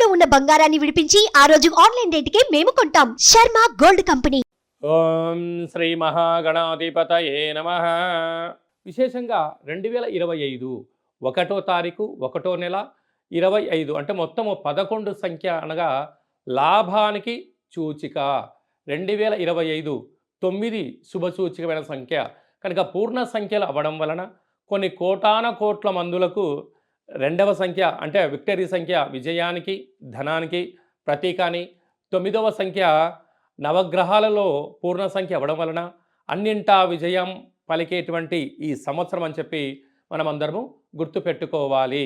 ఇంట్లో ఉన్న బంగారాన్ని విడిపించి ఆ రోజు ఆన్లైన్ రేటుకే మేము కొంటాం. Sharma gold company. ఓం శ్రీ మహాగణాధిపతయే నమః. విశేషంగా 2025 ఒకటో తారీఖు ఒకటో నెల 25 అంటే మొత్తము 11 సంఖ్య అనగా లాభానికి సూచిక. 2025 9 శుభసూచికమైన సంఖ్య కనుక పూర్ణ సంఖ్యలు అవ్వడం వలన కొన్ని కోటాన కోట్ల మందులకు రెండవ సంఖ్య అంటే విక్టరీ సంఖ్య విజయానికి ధనానికి ప్రతీకాని, 9వ సంఖ్య నవగ్రహాలలో పూర్ణ సంఖ్య అవ్వడం వలన అన్నింటా విజయం పలికేటువంటి ఈ సంవత్సరం అని చెప్పి మనమందరము గుర్తుపెట్టుకోవాలి.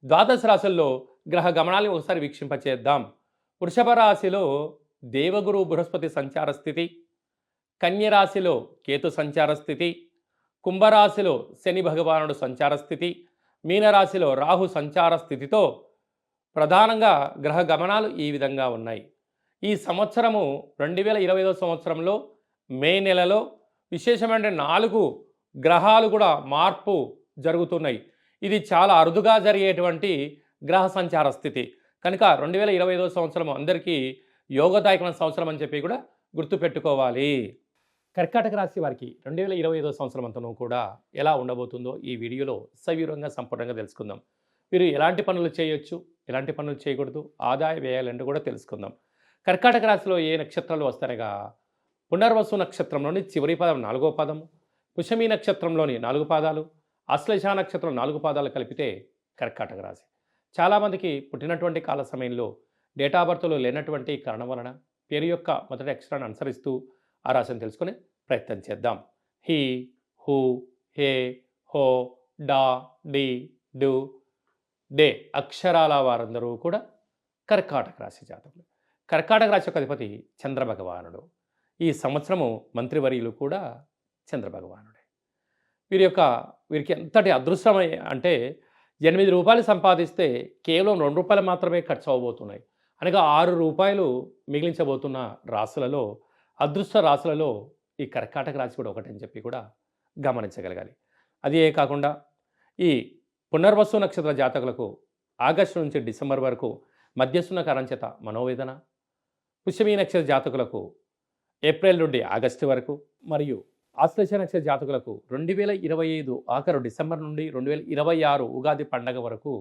ద్వాదశ రాశుల్లో గ్రహ గమనాన్ని ఒకసారి వీక్షింపచేద్దాం. వృషభ రాశిలో దేవగురు బృహస్పతి సంచార స్థితి, కన్యరాశిలో కేతు సంచార స్థితి, కుంభరాశిలో శని భగవానుడు సంచార స్థితి, మీనరాశిలో రాహు సంచార స్థితితో ప్రధానంగా గ్రహ గమనాలు ఈ విధంగా ఉన్నాయి. ఈ సంవత్సరము 2025 సంవత్సరంలో మే నెలలో విశేషమైన 4 గ్రహాలు కూడా మార్పు జరుగుతున్నాయి. ఇది చాలా అరుదుగా జరిగేటువంటి గ్రహ సంచార స్థితి కనుక 2025 సంవత్సరం అందరికీ యోగదాయకమైన సంవత్సరం అని చెప్పి కూడా గుర్తుపెట్టుకోవాలి. కర్కాటక రాశి వారికి 2025 సంవత్సరం అంతను కూడా ఎలా ఉండబోతుందో ఈ వీడియోలో సవివరంగా సంపూర్ణంగా తెలుసుకుందాం. మీరు ఎలాంటి పనులు చేయొచ్చు, ఎలాంటి పనులు చేయకూడదు, ఆదాయ వ్యయాలంటూ కూడా తెలుసుకుందాం. కర్కాటక రాశిలో ఏ నక్షత్రాలు వస్తారగా పునర్వసు నక్షత్రంలోని చివరి పదం 4వ పాదము, పుష్యమి నక్షత్రంలోని 4 పాదాలు, ఆశ్లేష నక్షత్రం 4 పాదాలు కలిపితే కర్కాటక రాశి. చాలామందికి పుట్టినటువంటి కాల సమయంలో డేటా బర్త్లో లేనటువంటి కారణం వలన పేరు యొక్క మొదటి అక్షరాన్ని అనుసరిస్తూ ఆ రాశిని తెలుసుకునే ప్రయత్నం చేద్దాం. హీ, హూ, హే, హో, డా, డి, డు, డే అక్షరాల వారందరూ కూడా కర్కాటక రాశి జాతకులు. కర్కాటక రాశి యొక్క అధిపతి చంద్రభగవానుడు. ఈ సంవత్సరము మంత్రివర్యులు కూడా చంద్రభగవానుడే. వీరికి ఎంతటి అదృష్టం అంటే 8 రూపాయలు సంపాదిస్తే కేవలం 2 రూపాయలు మాత్రమే ఖర్చు అవ్వబోతున్నాయి. అనగా 6 రూపాయలు మిగిలించబోతున్న రాశులలో అదృష్ట రాశులలో ఈ కర్కాటక రాశి కూడా ఒకటని చెప్పి కూడా గమనించగలగాలి. అదే కాకుండా ఈ పునర్వసు నక్షత్ర జాతకులకు ఆగస్టు నుంచి డిసెంబర్ వరకు మధ్యస్థున్న కారణం చేత మనోవేదన, పుష్యమి నక్షత్ర జాతకులకు ఏప్రిల్ నుండి ఆగస్టు వరకు, మరియు ఆశ్లేష నక్షత్ర జాతకులకు 2025 ఆఖరు డిసెంబర్ నుండి 2026 ఉగాది పండగ వరకు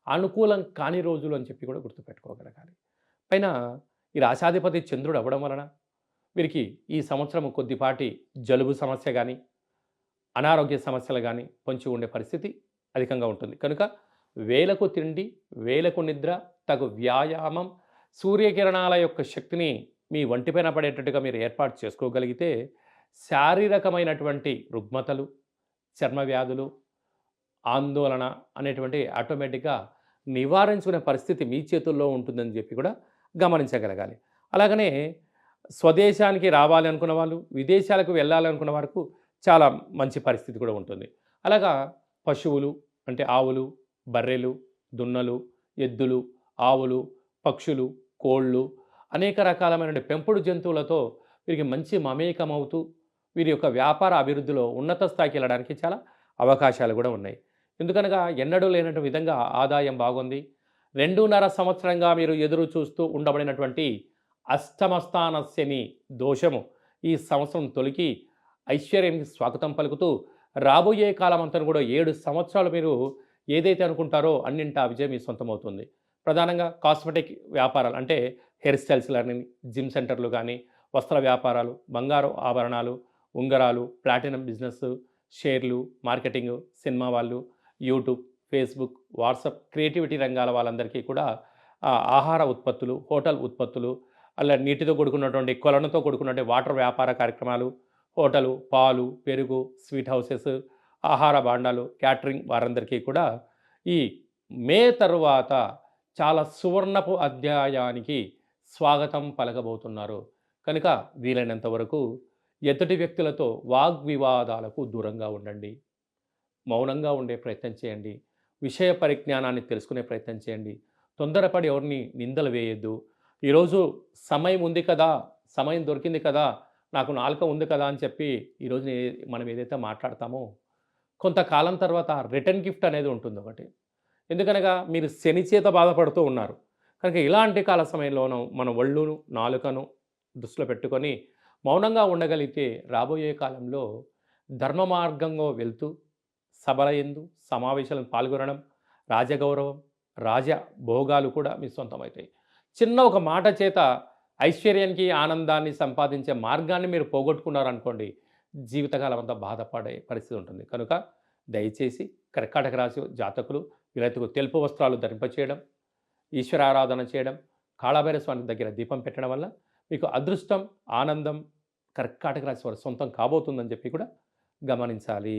అనుకూలం కాని రోజులు అని చెప్పి కూడా గుర్తుపెట్టుకోగలగాలి. పైన ఈ రాశాధిపతి చంద్రుడు అవ్వడం వలన వీరికి ఈ సంవత్సరం కొద్దిపాటి జలుబు సమస్య కానీ అనారోగ్య సమస్యలు కానీ పొంచి ఉండే పరిస్థితి అధికంగా ఉంటుంది. కనుక వేలకు తిండి, వేలకు నిద్ర, తగు వ్యాయామం, సూర్యకిరణాల యొక్క శక్తిని మీ ఒంటిపైన పడేటట్టుగా మీరు ఏర్పాటు చేసుకోగలిగితే శారీరకమైనటువంటి రుగ్మతలు, చర్మ వ్యాధులు, ఆందోళన అనేటువంటి ఆటోమేటిక్గా నివారించుకునే పరిస్థితి మీ చేతుల్లో ఉంటుందని చెప్పి కూడా గమనించగలగాలి. అలాగనే స్వదేశానికి రావాలి అనుకున్న వాళ్ళు, విదేశాలకు వెళ్ళాలనుకున్న వరకు చాలా మంచి పరిస్థితి కూడా ఉంటుంది. అలాగా పశువులు అంటే ఆవులు, బర్రెలు, దున్నలు, ఎద్దులు, ఆవులు, పక్షులు, కోళ్ళు, అనేక రకాలమైన పెంపుడు జంతువులతో వీరికి మంచి మమేకమవుతూ వీరి యొక్క వ్యాపార అభివృద్ధిలో ఉన్నత స్థాయికి వెళ్ళడానికి చాలా అవకాశాలు కూడా ఉన్నాయి. ఎందుకనగా ఎన్నడూ లేనటువంటి విధంగా ఆదాయం బాగుంది. 2.5 సంవత్సరంగా మీరు ఎదురు చూస్తూ ఉండబడినటువంటి అష్టమస్థాన శని దోషము ఈ సంవత్సరం తొలగి ఐశ్వర్యానికి స్వాగతం పలుకుతూ రాబోయే కాలం అంతా కూడా 7 సంవత్సరాలు మీరు ఏదైతే అనుకుంటారో అన్నింటా విజయం మీ సొంతమవుతుంది. ప్రధానంగా కాస్మెటిక్ వ్యాపారాలు అంటే హెయిర్ స్టైల్స్ కానీ, జిమ్ సెంటర్లు కానీ, వస్త్ర వ్యాపారాలు, బంగారు ఆభరణాలు, ఉంగరాలు, ప్లాటినం బిజినెస్, షేర్లు, మార్కెటింగ్, సినిమా వాళ్ళు, యూట్యూబ్, ఫేస్బుక్, వాట్సాప్, క్రియేటివిటీ రంగాల వాళ్ళందరికీ కూడా ఆహార ఉత్పత్తులు, హోటల్ ఉత్పత్తులు, అలా నీటితో కూడుకున్నటువంటి కొలనుతో కూడుకున్నటువంటి వాటర్ వ్యాపార కార్యక్రమాలు, హోటలు, పాలు, పెరుగు, స్వీట్ హౌసెస్, ఆహార భాండాలు, క్యాటరింగ్ వారందరికీ కూడా ఈ మే తరువాత చాలా సువర్ణపు అధ్యాయానికి స్వాగతం పలకబోతున్నారు. కనుక వీలైనంత వరకు ఎదుటి వ్యక్తులతో వాగ్వివాదాలకు దూరంగా ఉండండి. మౌనంగా ఉండే ప్రయత్నం చేయండి. విషయ పరిజ్ఞానాన్ని తెలుసుకునే ప్రయత్నం చేయండి. తొందరపడి ఎవరిని నిందలు వేయొద్దు. ఈరోజు సమయం ఉంది కదా, సమయం దొరికింది కదా, నాకు నాలుక ఉంది కదా అని చెప్పి ఈరోజు మనం ఏదైతే మాట్లాడతామో కొంతకాలం తర్వాత రిటర్న్ గిఫ్ట్ అనేది ఉంటుంది ఒకటి. ఎందుకనగా మీరు శని చేత బాధపడుతూ ఉన్నారు. కనుక ఇలాంటి కాల సమయంలోనూ మన ఒళ్ళును నాలుకను దృష్టిలో పెట్టుకొని మౌనంగా ఉండగలిగితే రాబోయే కాలంలో ధర్మ మార్గంగా వెళ్తూ సభల యందు సమావేశాలను పాల్గొనడం, రాజగౌరవం, రాజభోగాలు కూడా మీ సొంతమవుతాయి. చిన్న ఒక మాట చేత ఐశ్వర్యానికి ఆనందాన్ని సంపాదించే మార్గాన్ని మీరు పోగొట్టుకున్నారనుకోండి, జీవితకాలం అంతా బాధపడే పరిస్థితి ఉంటుంది. కనుక దయచేసి కర్కాటక రాశి జాతకులు వీరైతే తెలుపు వస్త్రాలు ధరింపచేయడం, ఈశ్వరారాధన చేయడం, కాళభైరవ స్వామి దగ్గర దీపం పెట్టడం వల్ల మీకు అదృష్టం, ఆనందం కర్కాటక రాశి వారి సొంతం కాబోతుందని చెప్పి కూడా గమనించాలి.